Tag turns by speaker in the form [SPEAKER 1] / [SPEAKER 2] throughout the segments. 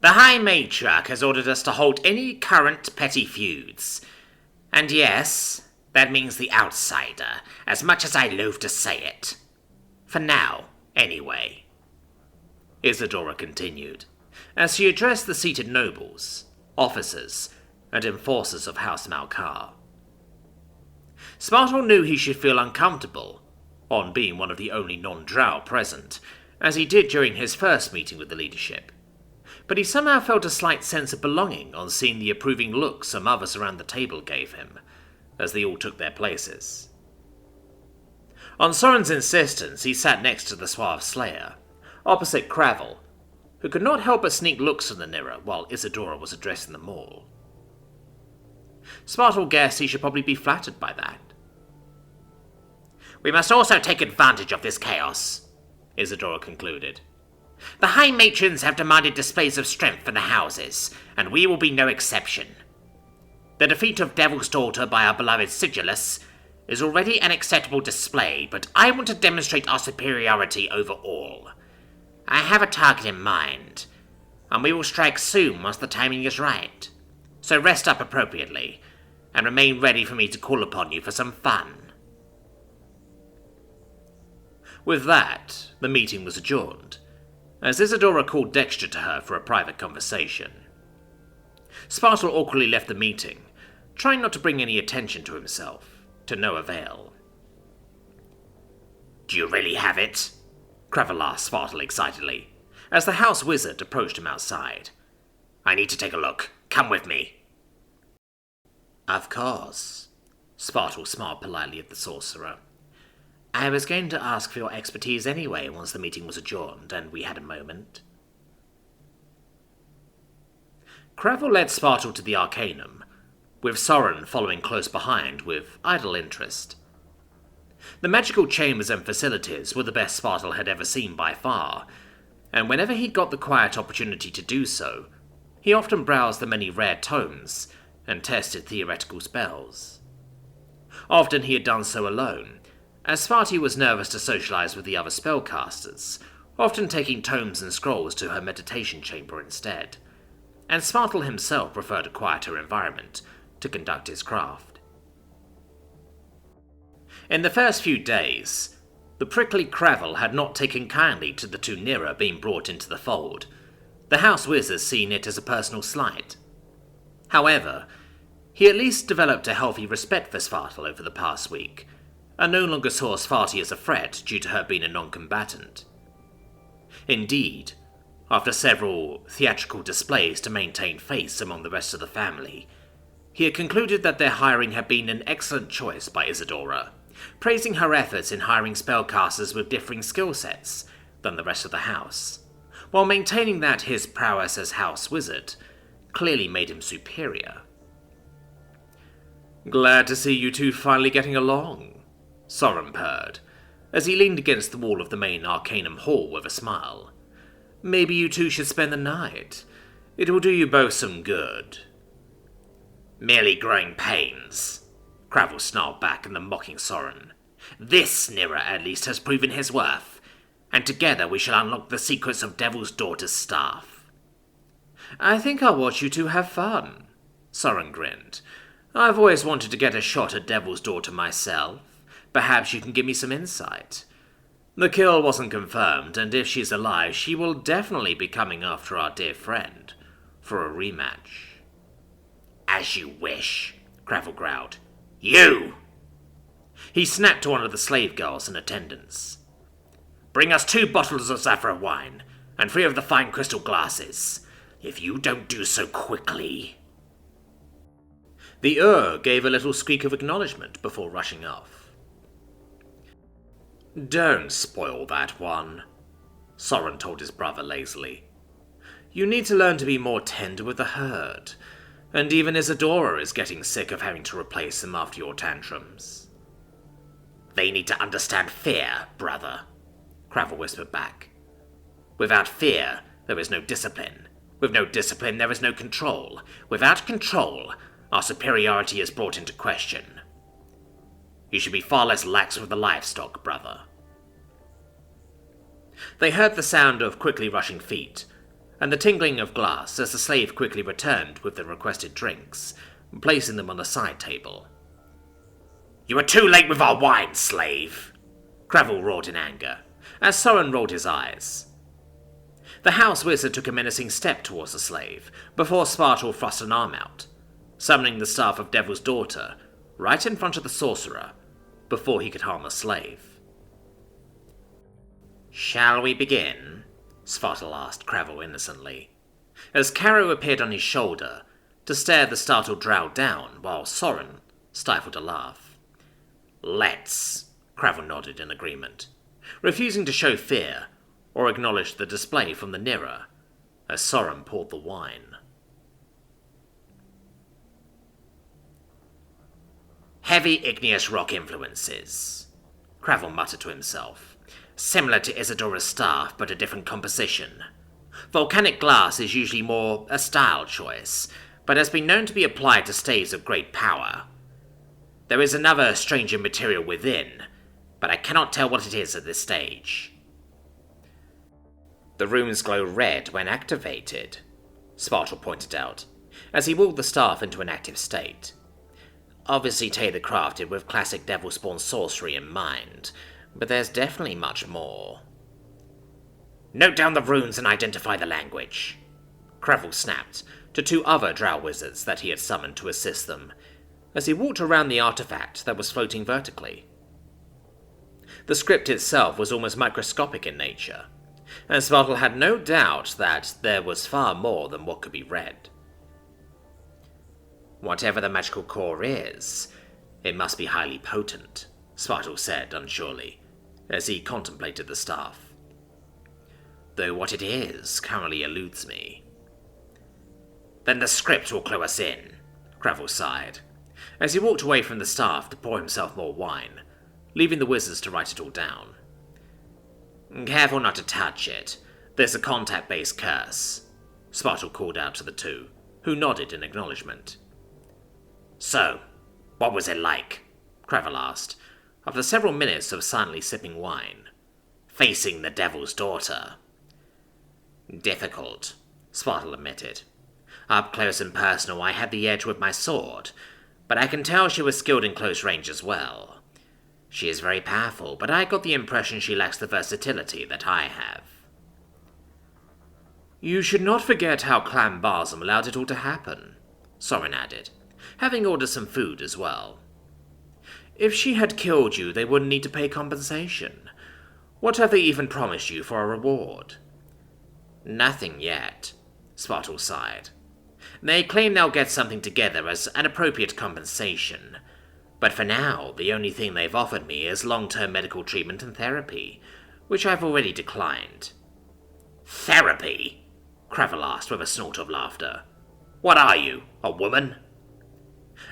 [SPEAKER 1] The High Matriarch has ordered us to halt any current petty feuds. And yes, that means the outsider, as much as I loathe to say it. For now, anyway. Isadora continued, as she addressed the seated nobles, officers, and enforcers of House Malkar. Spartawl knew he should feel uncomfortable, on being one of the only non-drow present, as he did during his first meeting with the leadership. But he somehow felt a slight sense of belonging on seeing the approving looks some others around the table gave him, as they all took their places. On Soren's insistence, he sat next to the suave Slayer, opposite Cravel, who could not help but sneak looks in the mirror while Isadora was addressing them all. Spartawl guessed he should probably be flattered by that. We must also take advantage of this chaos, Isadora concluded. The High Matrons have demanded displays of strength for the houses, and we will be no exception. The defeat of Devil's Daughter by our beloved Sigillus is already an acceptable display, but I want to demonstrate our superiority over all. I have a target in mind, and we will strike soon once the timing is right. So rest up appropriately, and remain ready for me to call upon you for some fun. With that, the meeting was adjourned, as Isadora called Dexter to her for a private conversation. Spartawl awkwardly left the meeting, trying not to bring any attention to himself, to no avail. Do you really have it? Cravel asked Spartawl excitedly, as the house wizard approached him outside. I need to take a look. Come with me. Of course. Spartawl smiled politely at the sorcerer. I was going to ask for your expertise anyway once the meeting was adjourned and we had a moment. Cravel led Spartawl to the Arcanum, with Soren following close behind with idle interest. The magical chambers and facilities were the best Spartawl had ever seen by far, and whenever he got the quiet opportunity to do so, he often browsed the many rare tomes and tested theoretical spells. Often he had done so alone, as Sparty was nervous to socialize with the other spellcasters, often taking tomes and scrolls to her meditation chamber instead, and Spartawl himself preferred a quieter environment to conduct his craft. In the first few days, the prickly Cravel had not taken kindly to the two Nira being brought into the fold, the house wizards seeing it as a personal slight. However, he at least developed a healthy respect for Spartawl over the past week, and no longer saw Sparty as a threat due to her being a non-combatant. Indeed, after several theatrical displays to maintain face among the rest of the family, he had concluded that their hiring had been an excellent choice by Isadora, praising her efforts in hiring spellcasters with differing skill sets than the rest of the house, while maintaining that his prowess as house wizard clearly made him superior. Glad to see you two finally getting along, Soren purred, as he leaned against the wall of the main Arcanum Hall with a smile. Maybe you two should spend the night. It will do you both some good. Merely growing pains, Cravel snarled back in the mocking Soren. This Nira at least has proven his worth, and together we shall unlock the secrets of Devil's Daughter's staff. I think I'll watch you two have fun, Soren grinned. I've always wanted to get a shot at Devil's Daughter myself. Perhaps you can give me some insight. The kill wasn't confirmed, and if she's alive, she will definitely be coming after our dear friend for a rematch. As you wish, Cravel growled. You! He snapped to one of the slave girls in attendance. Bring us 2 bottles of Zafra wine, and 3 of the fine crystal glasses. If you don't do so quickly... The gave a little squeak of acknowledgement before rushing off. Don't spoil that one, Soren told his brother lazily. You need to learn to be more tender with the herd, and even Isadora is getting sick of having to replace him after your tantrums. They need to understand fear, brother, Cravel whispered back. Without fear, there is no discipline. With no discipline, there is no control. Without control, our superiority is brought into question. You should be far less lax with the livestock, brother. They heard the sound of quickly rushing feet, and the tinkling of glass as the slave quickly returned with the requested drinks, placing them on the side table. "You are too late with our wine, slave!" Cravel roared in anger, as Soren rolled his eyes. The house wizard took a menacing step towards the slave, before Spartawolf thrust an arm out, summoning the staff of Devil's Daughter right in front of the sorcerer, before he could harm the slave. "Shall we begin?" Svartal asked Cravel innocently, as Caro appeared on his shoulder to stare the startled drow down while Soren stifled a laugh. "Let's," Cravel nodded in agreement, refusing to show fear or acknowledge the display from the nearer, as Soren poured the wine. "Heavy igneous rock influences," Cravel muttered to himself. "Similar to Isadora's staff, but a different composition. Volcanic glass is usually more a style choice, but has been known to be applied to staves of great power. There is another stranger material within, but I cannot tell what it is at this stage." "The runes glow red when activated," Spartal pointed out, as he wheeled the staff into an active state. "Obviously Taylor crafted with classic Devil-Spawn sorcery in mind, but there's definitely much more." "Note down the runes and identify the language," Cravel snapped to two other drow wizards that he had summoned to assist them, as he walked around the artifact that was floating vertically. The script itself was almost microscopic in nature, and Spartal had no doubt that there was far more than what could be read. "Whatever the magical core is, it must be highly potent," Spartal said unsurely, as he contemplated the staff. "Though what it is currently eludes me." "Then the script will clue us in," Cravel sighed, as he walked away from the staff to pour himself more wine, leaving the wizards to write it all down. "Careful not to touch it. There's a contact-based curse," Spartal called out to the two, who nodded in acknowledgement. "So, what was it like?" Cravel asked, after several minutes of silently sipping wine. "Facing the Devil's Daughter." "Difficult," Spartal admitted. "Up close and personal, I had the edge with my sword, but I can tell she was skilled in close range as well. She is very powerful, but I got the impression she lacks the versatility that I have." "You should not forget how Clan Barzum allowed it all to happen," Soren added, having ordered some food as well. "If she had killed you, they wouldn't need to pay compensation. What have they even promised you for a reward?" "Nothing yet," Spartal sighed. "They claim they'll get something together as an appropriate compensation, but for now, the only thing they've offered me is long-term medical treatment and therapy, which I've already declined." "Therapy?" Cravel asked with a snort of laughter. "What are you, a woman?"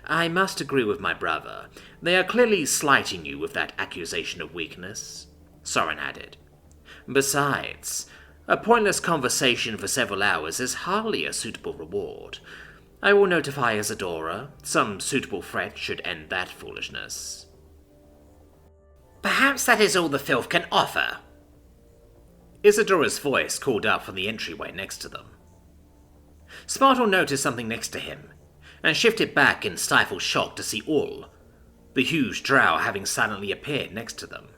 [SPEAKER 1] "I must agree with my brother. They are clearly slighting you with that accusation of weakness," Soren added. "Besides, a pointless conversation for several hours is hardly a suitable reward. I will notify Isadora. Some suitable threat should end that foolishness." "Perhaps that is all the filth can offer." Isadora's voice called out from the entryway next to them. Spartal noticed something next to him, and shifted back in stifled shock to see all, the huge drow having silently appeared next to them.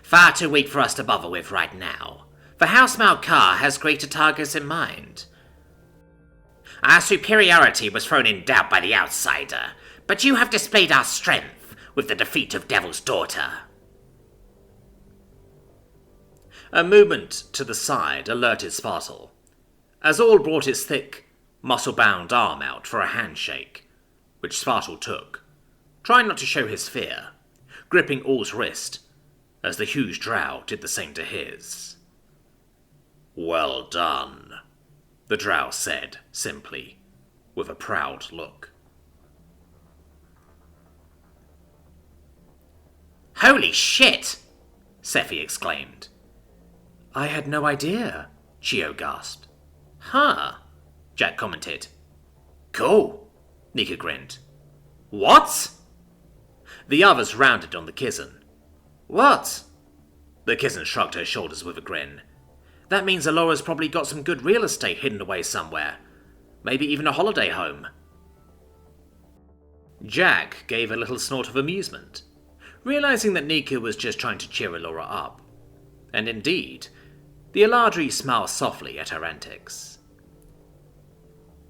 [SPEAKER 1] "Far too weak for us to bother with right now. The House Malkar has greater targets in mind. Our superiority was thrown in doubt by the outsider, but you have displayed our strength with the defeat of Devil's Daughter." A movement to the side alerted Spartal, as All brought its thick, muscle-bound arm out for a handshake, which Spartal took, trying not to show his fear, gripping All's wrist, as the huge drow did the same to his. "Well done," the drow said, simply, with a proud look. "Holy shit!" Scifi exclaimed. "I had no idea," Chio gasped. "Huh," Jack commented. "Cool," Nika grinned. "What?" The others rounded on the Kizzen. "What?" The Kizzen shrugged her shoulders with a grin. That means Alora's probably got some good real estate hidden away somewhere. Maybe even a holiday home. Jack gave a little snort of amusement, realizing that Nika was just trying to cheer Alora up. And indeed, the Eladri smiled softly at her antics.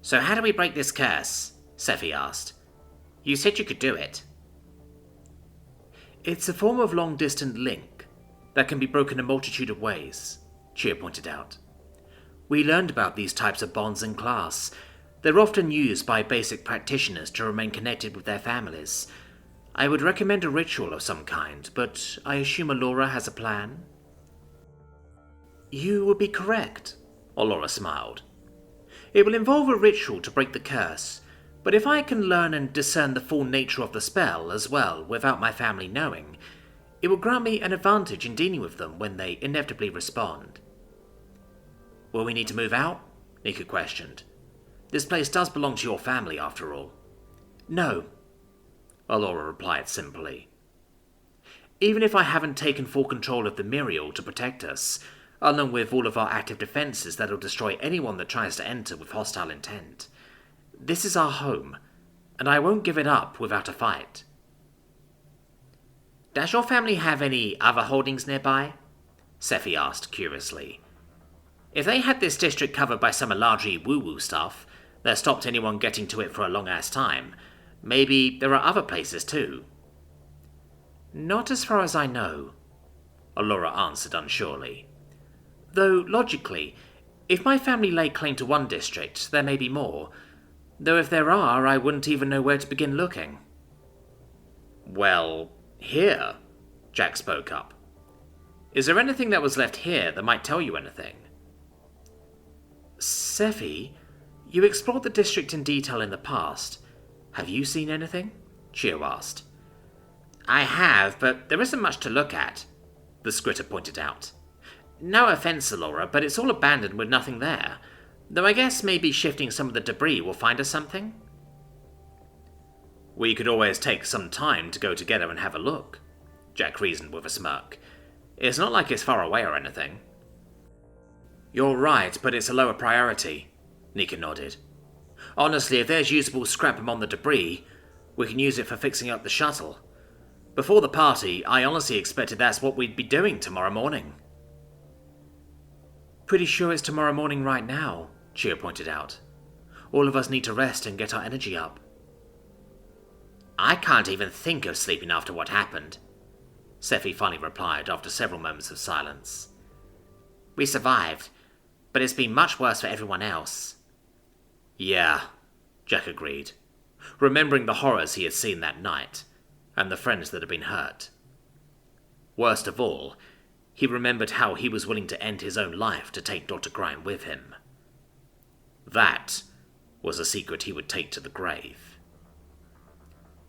[SPEAKER 1] "So how do we break this curse?" Scifi asked. "You said you could do it." "It's a form of long-distance link that can be broken a multitude of ways," Tshirt pointed out. "We learned about these types of bonds in class. They're often used by basic practitioners to remain connected with their families. I would recommend a ritual of some kind, but I assume Alora has a plan?" "You would be correct," Alora smiled. "It will involve a ritual to break the curse, but if I can learn and discern the full nature of the spell as well without my family knowing, it will grant me an advantage in dealing with them when they inevitably respond." "Will we need to move out?" Nika questioned. "This place does belong to your family, after all." "No," Alora replied simply. "Even if I haven't taken full control of the Miriel to protect us, along with all of our active defenses that'll destroy anyone that tries to enter with hostile intent, this is our home, and I won't give it up without a fight." "Does your family have any other holdings nearby?" Scifi asked curiously. "If they had this district covered by some Eladri woo-woo stuff that stopped anyone getting to it for a long-ass time, maybe there are other places too." "Not as far as I know," Alora answered unsurely. "Though, logically, if my family lay claim to one district, there may be more. Though if there are, I wouldn't even know where to begin looking." "Well, here," Jack spoke up. "Is there anything that was left here that might tell you anything?" "Scifi, you explored the district in detail in the past. Have you seen anything?" Tshirt asked. "I have, but there isn't much to look at," the scritter pointed out. "No offense, Alora, but it's all abandoned with nothing there. Though I guess maybe shifting some of the debris will find us something." "We could always take some time to go together and have a look," Jack reasoned with a smirk. "It's not like it's far away or anything." "You're right, but it's a lower priority," Nika nodded. "Honestly, if there's usable scrap among the debris, we can use it for fixing up the shuttle. Before the party, I honestly expected that's what we'd be doing tomorrow morning." "Pretty sure it's tomorrow morning right now," Tshirt pointed out. "All of us need to rest and get our energy up." "I can't even think of sleeping after what happened," Scifi finally replied after several moments of silence. "We survived, but it's been much worse for everyone else." "Yeah," Jack agreed, remembering the horrors he had seen that night, and the friends that had been hurt. Worst of all, he remembered how he was willing to end his own life to take Dr. Grime with him. That was a secret he would take to the grave.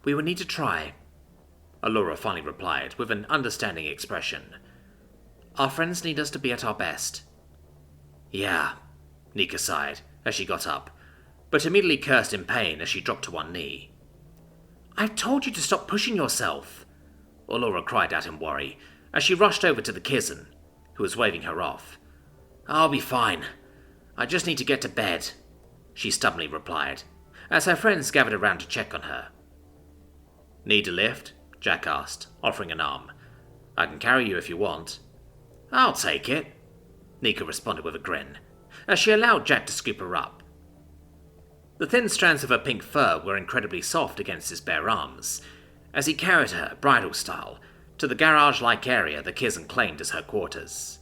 [SPEAKER 1] "We will need to try," Alora finally replied with an understanding expression. "Our friends need us to be at our best." "Yeah," Nika sighed as she got up, but immediately cursed in pain as she dropped to one knee. "I told you to stop pushing yourself," Alora cried out in worry as she rushed over to the Kizzen, who was waving her off. "I'll be fine. I just need to get to bed," she stubbornly replied, as her friends gathered around to check on her. "Need a lift?" Jack asked, offering an arm. "I can carry you if you want." "I'll take it," Nika responded with a grin, as she allowed Jack to scoop her up. The thin strands of her pink fur were incredibly soft against his bare arms, as he carried her, bridal style, to the garage-like area the Kizzen claimed as her quarters.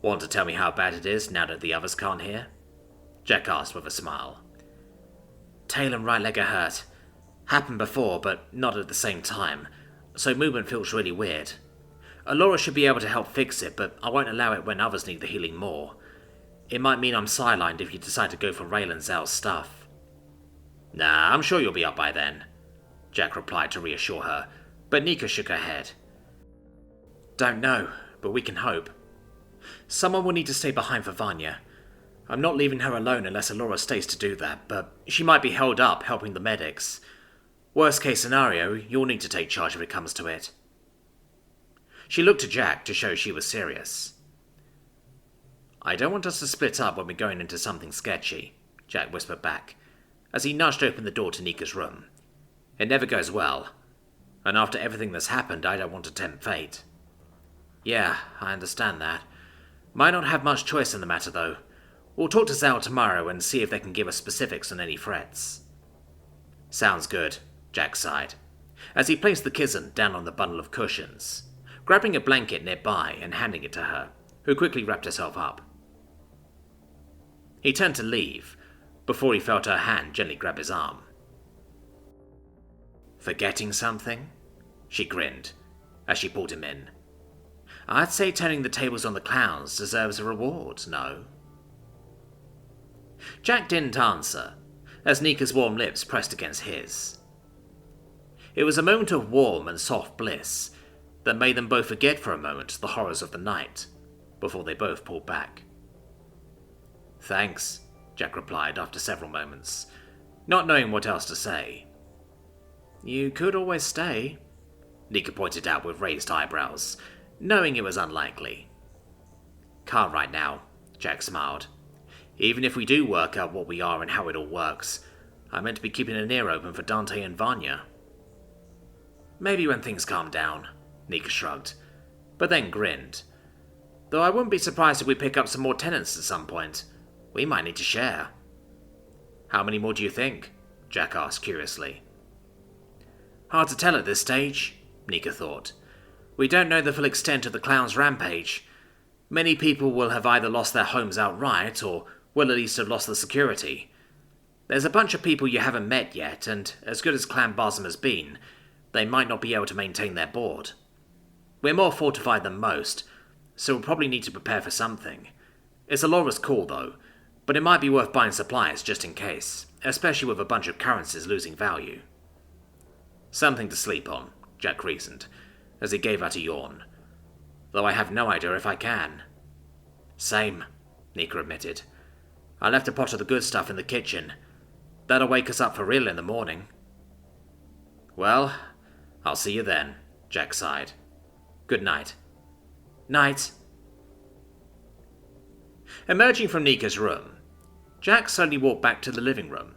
[SPEAKER 1] "Want to tell me how bad it is now that the others can't hear?" Jack asked with a smile. "Tail and right leg are hurt. Happened before, but not at the same time, so movement feels really weird. Alora should be able to help fix it, but I won't allow it when others need the healing more. It might mean I'm sidelined if you decide to go for Raylan Zell's stuff." "Nah, I'm sure you'll be up by then," Jack replied to reassure her, but Nika shook her head. "Don't know, but we can hope. Someone will need to stay behind for Vanya. I'm not leaving her alone unless Alora stays to do that, but she might be held up helping the medics. Worst case scenario, you'll need to take charge if it comes to it." She looked to Jack to show she was serious. "I don't want us to split up when we're going into something sketchy," Jack whispered back, as he nudged open the door to Nika's room. "It never goes well, and after everything that's happened, I don't want to tempt fate." "Yeah, I understand that. Might not have much choice in the matter, though. We'll talk to Zal tomorrow and see if they can give us specifics on any threats." "Sounds good," Jack sighed, as he placed the kitten down on the bundle of cushions, grabbing a blanket nearby and handing it to her, who quickly wrapped herself up. He turned to leave, before he felt her hand gently grab his arm. "Forgetting something?" she grinned, as she pulled him in. "I'd say turning the tables on the clowns deserves a reward, no?" Jack didn't answer, as Nika's warm lips pressed against his. It was a moment of warm and soft bliss that made them both forget for a moment the horrors of the night, before they both pulled back. "Thanks," Jack replied after several moments, not knowing what else to say. "You could always stay," Nika pointed out with raised eyebrows, knowing it was unlikely. "Can't right now," Jack smiled. "Even if we do work out what we are and how it all works, I meant to be keeping an ear open for Dante and Vanya." "Maybe when things calm down," Nika shrugged, but then grinned. "Though I wouldn't be surprised if we pick up some more tenants at some point. We might need to share." "How many more do you think?" Jack asked curiously. "Hard to tell at this stage," Nika thought. "We don't know the full extent of the clown's rampage. Many people will have either lost their homes outright, or will at least have lost the security. There's a bunch of people you haven't met yet, and as good as Clan Basim has been, they might not be able to maintain their board. We're more fortified than most, so we'll probably need to prepare for something. It's Alora's call, though, but it might be worth buying supplies just in case, especially with a bunch of currencies losing value." "Something to sleep on," Jack reasoned, as he gave out a yawn. "Though I have no idea if I can." "Same," Nika admitted. "I left a pot of the good stuff in the kitchen. That'll wake us up for real in the morning." "Well, I'll see you then," Jack sighed. "Good night." "Night." Emerging from Nika's room, Jack slowly walked back to the living room,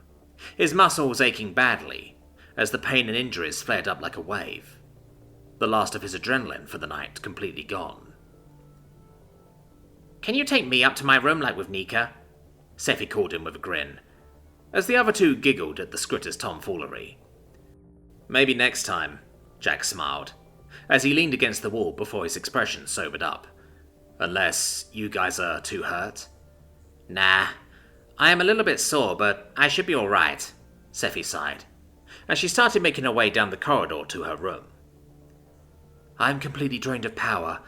[SPEAKER 1] his muscles aching badly as the pain and injuries flared up like a wave, the last of his adrenaline for the night completely gone. "Can you take me up to my room like with Nika?" Scifi called him with a grin, as the other two giggled at the Scritter's tomfoolery. "Maybe next time," Jack smiled, as he leaned against the wall before his expression sobered up. "Unless you guys are too hurt?" "Nah, I am a little bit sore, but I should be alright," Scifi sighed, as she started making her way down the corridor to her room. "I'm completely drained of power.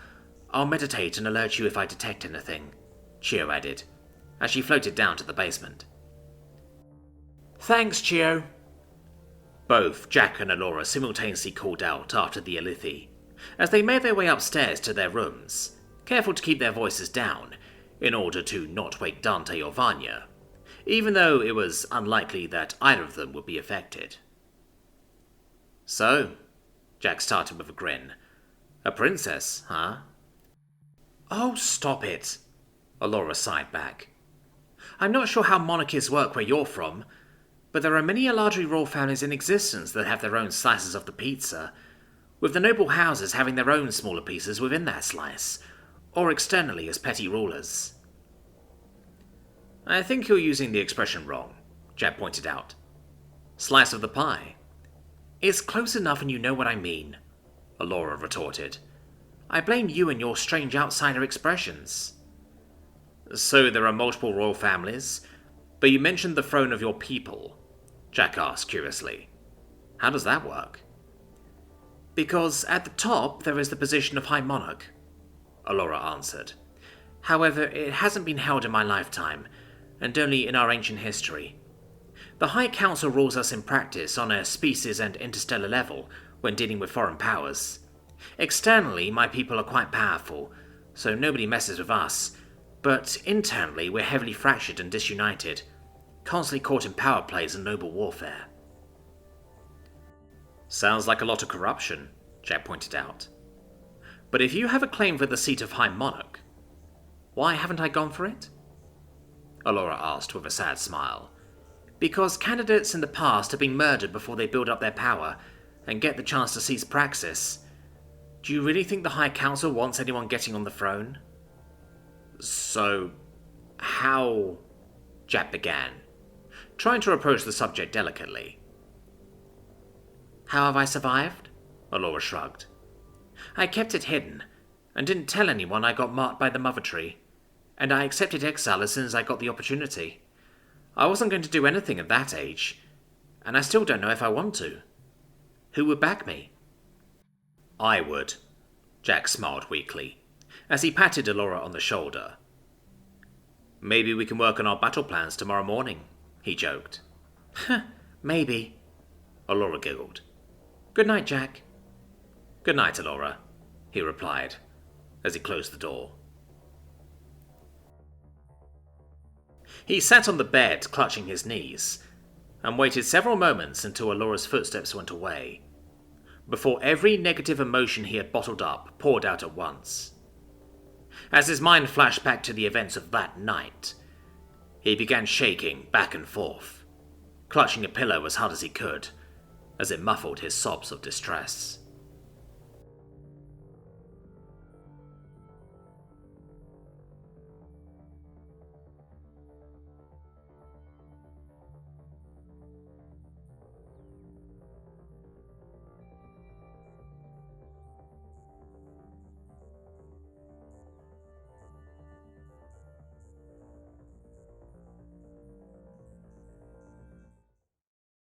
[SPEAKER 1] I'll meditate and alert you if I detect anything," Chio added, as she floated down to the basement. "Thanks, Chio." Both Jack and Alora simultaneously called out after the Alithi, as they made their way upstairs to their rooms, careful to keep their voices down in order to not wake Dante or Vanya, even though it was unlikely that either of them would be affected. "So," Jack started with a grin, "a princess, huh?" "Oh, stop it," Alora sighed back. "I'm not sure how monarchies work where you're from, but there are many Eladri royal families in existence that have their own slices of the pizza, with the noble houses having their own smaller pieces within that slice, or externally as petty rulers." "I think you're using the expression wrong," Jack pointed out. "Slice of the pie." "It's close enough and you know what I mean," Alora retorted. "I blame you and your strange outsider expressions." "So there are multiple royal families, but you mentioned the throne of your people," Jack asked curiously. "How does that work?" "Because at the top there is the position of High Monarch," Alora answered. "However, it hasn't been held in my lifetime, and only in our ancient history. The High Council rules us in practice on a species and interstellar level when dealing with foreign powers. Externally, my people are quite powerful, so nobody messes with us, but internally we're heavily fractured and disunited, constantly caught in power plays and noble warfare." "Sounds like a lot of corruption," Jack pointed out. But if you have a claim for the seat of High Monarch, why haven't I gone for it? Allura asked with a sad smile. Because candidates in the past have been murdered before they build up their power and get the chance to seize Praxis. Do you really think the High Council wants anyone getting on the throne? So, how... Jack began, trying to approach the subject delicately. How have I survived? Allura shrugged. I kept it hidden, and didn't tell anyone I got marked by the Mother Tree, and I accepted exile as soon as I got the opportunity. I wasn't going to do anything at that age, and I still don't know if I want to. Who would back me? I would, Jack smiled weakly, as he patted Allura on the shoulder. Maybe we can work on our battle plans tomorrow morning, he joked. Maybe, Allura giggled. Good night, Jack. Good night, Allura, he replied, as he closed the door. He sat on the bed, clutching his knees, and waited several moments until Allura's footsteps went away, before every negative emotion he had bottled up poured out at once. As his mind flashed back to the events of that night, he began shaking back and forth, clutching a pillow as hard as he could, as it muffled his sobs of distress.